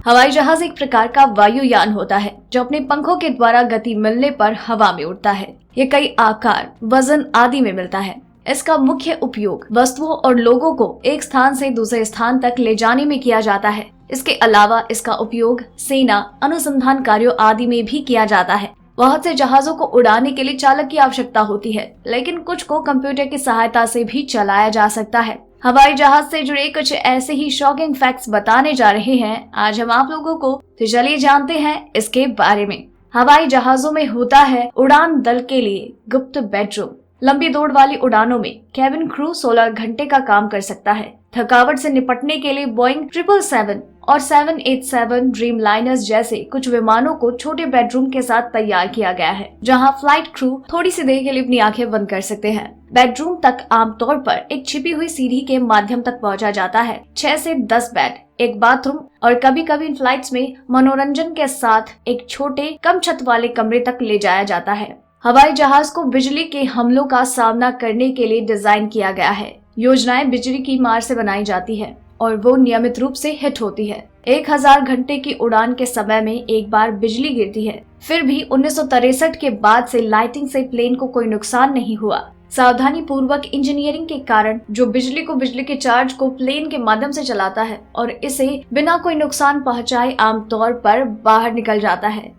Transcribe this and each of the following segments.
हवाई जहाज एक प्रकार का वायुयान होता है जो अपने पंखों के द्वारा गति मिलने पर हवा में उड़ता है। ये कई आकार, वजन आदि में मिलता है। इसका मुख्य उपयोग वस्तुओं और लोगों को एक स्थान से दूसरे स्थान तक ले जाने में किया जाता है। इसके अलावा इसका उपयोग सेना, अनुसंधान कार्यों आदि में भी किया जाता है। बहुत से जहाजों को उड़ाने के लिए चालक की आवश्यकता होती है, लेकिन कुछ को कंप्यूटर की सहायता से भी चलाया जा सकता है। हवाई जहाज से जुड़े कुछ ऐसे ही शॉकिंग फैक्ट्स बताने जा रहे हैं आज हम आप लोगों को, तो चलिए जानते हैं इसके बारे में। हवाई जहाजों में होता है उड़ान दल के लिए गुप्त बेडरूम। लंबी दौड़ वाली उड़ानों में कैबिन क्रू 16 घंटे का काम कर सकता है। थकावट से निपटने के लिए बोइंग 777 और 787 ड्रीम लाइनर्स जैसे कुछ विमानों को छोटे बेडरूम के साथ तैयार किया गया है, जहां फ्लाइट क्रू थोड़ी सी देर के लिए अपनी आंखें बंद कर सकते हैं। बेडरूम तक आमतौर पर एक छिपी हुई सीढ़ी के माध्यम तक पहुंचा जाता है। 6 से 10 बेड, एक बाथरूम और कभी कभी इन फ्लाइट्स में मनोरंजन के साथ एक छोटे कम छत वाले कमरे तक ले जाया जाता है। हवाई जहाज को बिजली के हमलों का सामना करने के लिए डिजाइन किया गया है। योजनाएं बिजली की मार से बनाई जाती है और वो नियमित रूप से हिट होती है। 1000 घंटे की उड़ान के समय में एक बार बिजली गिरती है। फिर भी 1963 के बाद से लाइटिंग से प्लेन को कोई नुकसान नहीं हुआ। सावधानी पूर्वक इंजीनियरिंग के कारण जो बिजली के चार्ज को प्लेन के माध्यम से चलाता है और इसे बिना कोई नुकसान पहुंचाए आमतौर पर बाहर निकल जाता है।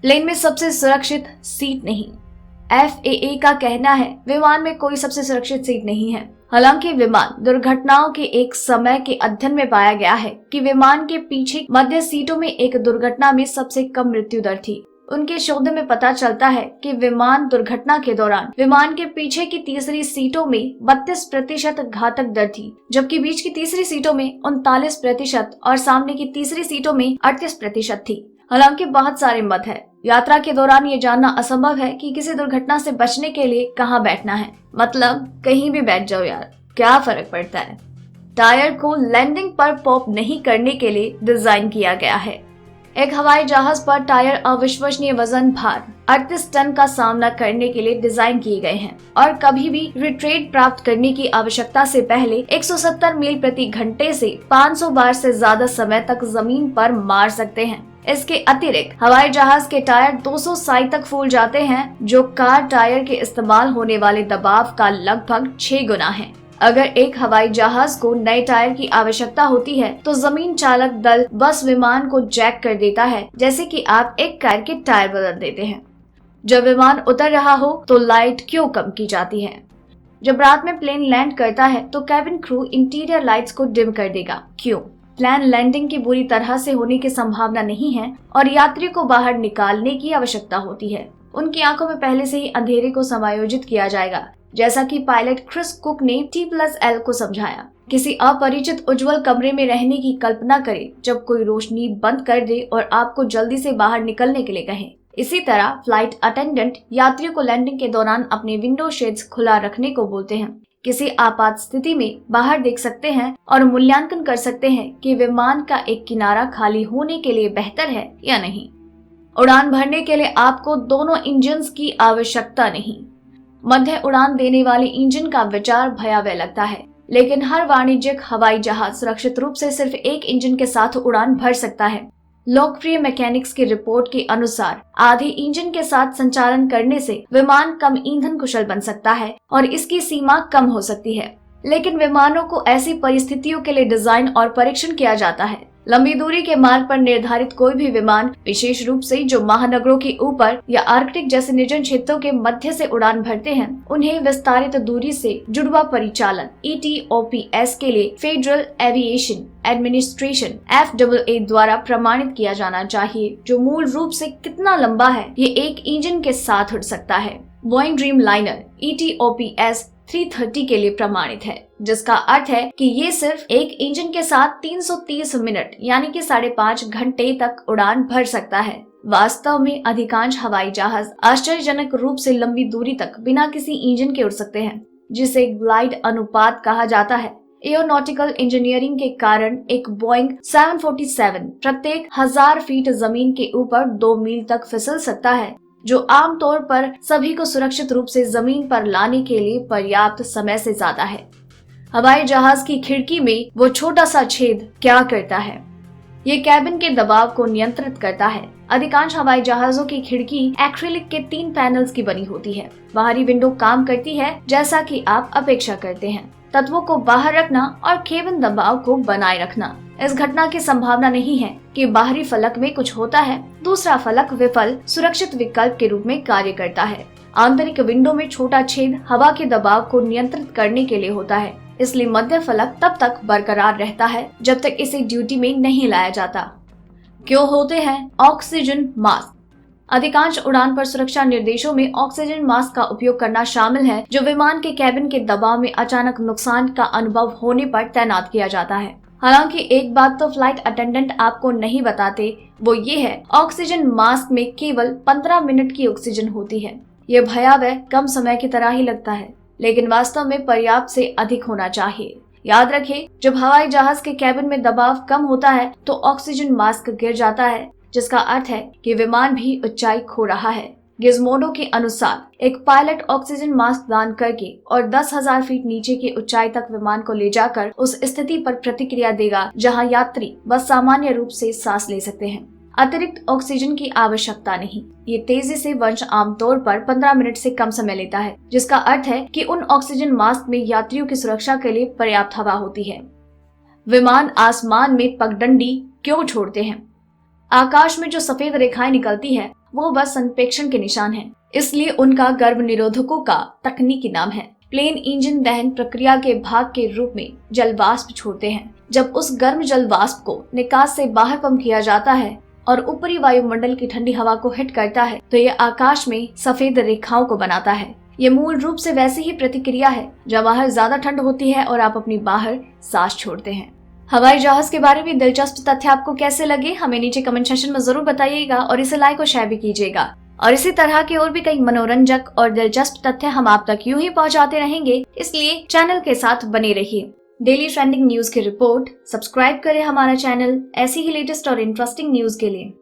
प्लेन में सबसे सुरक्षित सीट नहीं। FAA का कहना है विमान में कोई सबसे सुरक्षित सीट नहीं है। हालांकि विमान दुर्घटनाओं के एक समय के अध्ययन में पाया गया है कि विमान के पीछे मध्य सीटों में एक दुर्घटना में सबसे कम मृत्यु दर थी। उनके शोध में पता चलता है कि विमान दुर्घटना के दौरान विमान के पीछे की तीसरी सीटों में 32% घातक दर थी, जबकि बीच की तीसरी सीटों में 39% और सामने की तीसरी सीटों में 38% थी। हालांकि बहुत सारे मत है। यात्रा के दौरान ये जानना असंभव है कि किसी दुर्घटना से बचने के लिए कहाँ बैठना है। मतलब कहीं भी बैठ जाओ यार, क्या फर्क पड़ता है। टायर को लैंडिंग पर पॉप नहीं करने के लिए डिजाइन किया गया है। एक हवाई जहाज पर टायर अविश्वसनीय वजन भार 38 टन का सामना करने के लिए डिजाइन किए गए हैं और कभी भी रिट्रेट प्राप्त करने की आवश्यकता से पहले 170 मील प्रति घंटे से 500 बार से ज्यादा समय तक जमीन पर मार सकते हैं। इसके अतिरिक्त हवाई जहाज के टायर 200 साई तक फूल जाते हैं, जो कार टायर के इस्तेमाल होने वाले दबाव का लगभग 6 गुना है। अगर एक हवाई जहाज को नए टायर की आवश्यकता होती है तो जमीन चालक दल बस विमान को जैक कर देता है, जैसे कि आप एक कार के टायर बदल देते हैं। जब विमान उतर रहा हो तो लाइट क्यों कम की जाती है? जब रात में प्लेन लैंड करता है तो कैबिन क्रू इंटीरियर लाइट्स को डिम कर देगा। क्यों? प्लेन लैंडिंग की बुरी तरह से होने की संभावना नहीं है और यात्री को बाहर निकालने की आवश्यकता होती है। उनकी आंखों में पहले से ही अंधेरे को समायोजित किया जाएगा, जैसा कि पायलट क्रिस कुक ने T+L को समझाया। किसी अपरिचित उज्जवल कमरे में रहने की कल्पना करें जब कोई रोशनी बंद कर दे और आपको जल्दी से बाहर निकलने के लिए कहे। इसी तरह फ्लाइट अटेंडेंट यात्रियों को लैंडिंग के दौरान अपने विंडो शेड्स खुला रखने को बोलते हैं। किसी आपात स्थिति में बाहर देख सकते हैं और मूल्यांकन कर सकते हैं कि विमान का एक किनारा खाली होने के लिए बेहतर है या नहीं। उड़ान भरने के लिए आपको दोनों इंजन की आवश्यकता नहीं। मध्य उड़ान देने वाले इंजन का विचार भयावह लगता है, लेकिन हर वाणिज्यिक हवाई जहाज सुरक्षित रूप से सिर्फ एक इंजन के साथ उड़ान भर सकता है। लोकप्रिय मैकेनिक्स की रिपोर्ट के अनुसार आधे इंजन के साथ संचालन करने से विमान कम ईंधन कुशल बन सकता है और इसकी सीमा कम हो सकती है। लेकिन विमानों को ऐसी परिस्थितियों के लिए डिजाइन और परीक्षण किया जाता है। लंबी दूरी के मार्ग पर निर्धारित कोई भी विमान, विशेष रूप से जो महानगरों के ऊपर या आर्कटिक जैसे निर्जन क्षेत्रों के मध्य से उड़ान भरते हैं, उन्हें विस्तारित दूरी से जुड़वा परिचालन ETOPS के लिए फेडरल एविएशन एडमिनिस्ट्रेशन FAA द्वारा प्रमाणित किया जाना चाहिए, जो मूल रूप से कितना लंबा है ये एक इंजन के साथ उड़ सकता है। बोइंग ड्रीम लाइनर ETOPS 330 के लिए प्रमाणित है, जिसका अर्थ है कि ये सिर्फ एक इंजन के साथ 330 मिनट यानी कि 5.5 घंटे तक उड़ान भर सकता है। वास्तव में अधिकांश हवाई जहाज आश्चर्यजनक रूप से लंबी दूरी तक बिना किसी इंजन के उड़ सकते हैं, जिसे ग्लाइड अनुपात कहा जाता है। एरोनॉटिकल इंजीनियरिंग के कारण एक बोइंग 747 प्रत्येक 1000 फीट जमीन के ऊपर 2 मील तक फिसल सकता है, जो आमतौर पर सभी को सुरक्षित रूप से जमीन पर लाने के लिए पर्याप्त समय से ज्यादा है। हवाई जहाज की खिड़की में वो छोटा सा छेद क्या करता है? ये कैबिन के दबाव को नियंत्रित करता है। अधिकांश हवाई जहाजों की खिड़की एक्रिलिक के 3 पैनल्स की बनी होती है। बाहरी विंडो काम करती है जैसा कि आप अपेक्षा करते हैं, तत्वों को बाहर रखना और केबिन दबाव को बनाए रखना। इस घटना की संभावना नहीं है कि बाहरी फलक में कुछ होता है। दूसरा फलक विफल सुरक्षित विकल्प के रूप में कार्य करता है। आंतरिक विंडो में छोटा छेद हवा के दबाव को नियंत्रित करने के लिए होता है, इसलिए मध्य फलक तब तक बरकरार रहता है जब तक इसे ड्यूटी में नहीं लाया जाता। क्यों होते हैं ऑक्सीजन मास्क? अधिकांश उड़ान पर सुरक्षा निर्देशों में ऑक्सीजन मास्क का उपयोग करना शामिल है, जो विमान के कैबिन के दबाव में अचानक नुकसान का अनुभव होने पर तैनात किया जाता है। हालांकि एक बात तो फ्लाइट अटेंडेंट आपको नहीं बताते, वो ये है ऑक्सीजन मास्क में केवल 15 मिनट की ऑक्सीजन होती है। ये भयावह कम समय की तरह ही लगता है, लेकिन वास्तव में पर्याप्त से अधिक होना चाहिए। याद रखें, जब हवाई जहाज के कैबिन में दबाव कम होता है तो ऑक्सीजन मास्क गिर जाता है, जिसका अर्थ है कि विमान भी ऊंचाई खो रहा है। गिज़मोडो के अनुसार एक पायलट ऑक्सीजन मास्क दान करके और 10,000 फीट नीचे की ऊंचाई तक विमान को ले जाकर उस स्थिति पर प्रतिक्रिया देगा जहां यात्री बस सामान्य रूप से सांस ले सकते हैं। अतिरिक्त ऑक्सीजन की आवश्यकता नहीं। ये तेजी से वंश आमतौर पर 15 मिनट से कम समय लेता है, जिसका अर्थ है कि उन ऑक्सीजन मास्क में यात्रियों की सुरक्षा के लिए पर्याप्त हवा होती है। विमान आसमान में पगडंडी क्यों छोड़ते हैं? आकाश में जो सफेद रेखाएं निकलती है वो बस संप्रेक्षण के निशान हैं, इसलिए उनका गर्भ निरोधकों का तकनीकी नाम है। प्लेन इंजन दहन प्रक्रिया के भाग के रूप में जल वाष्प छोड़ते हैं। जब उस गर्म जल वाष्प को निकास से बाहर पंप किया जाता है और ऊपरी वायुमंडल की ठंडी हवा को हिट करता है तो ये आकाश में सफेद रेखाओं को बनाता है। ये मूल रूप से वैसी ही प्रतिक्रिया है जब बाहर ज्यादा ठंड होती है और आप अपनी बाहर सांस छोड़ते हैं। हवाई जहाज के बारे में दिलचस्प तथ्य आपको कैसे लगे, हमें नीचे कमेंट सेक्शन में जरूर बताइएगा और इसे लाइक और शेयर भी कीजिएगा। और इसी तरह के और भी कई मनोरंजक और दिलचस्प तथ्य हम आप तक यूं ही पहुंचाते रहेंगे, इसलिए चैनल के साथ बने रहिए। डेली ट्रेंडिंग न्यूज की रिपोर्ट सब्सक्राइब करें हमारा चैनल ऐसी ही लेटेस्ट और इंटरेस्टिंग न्यूज के लिए।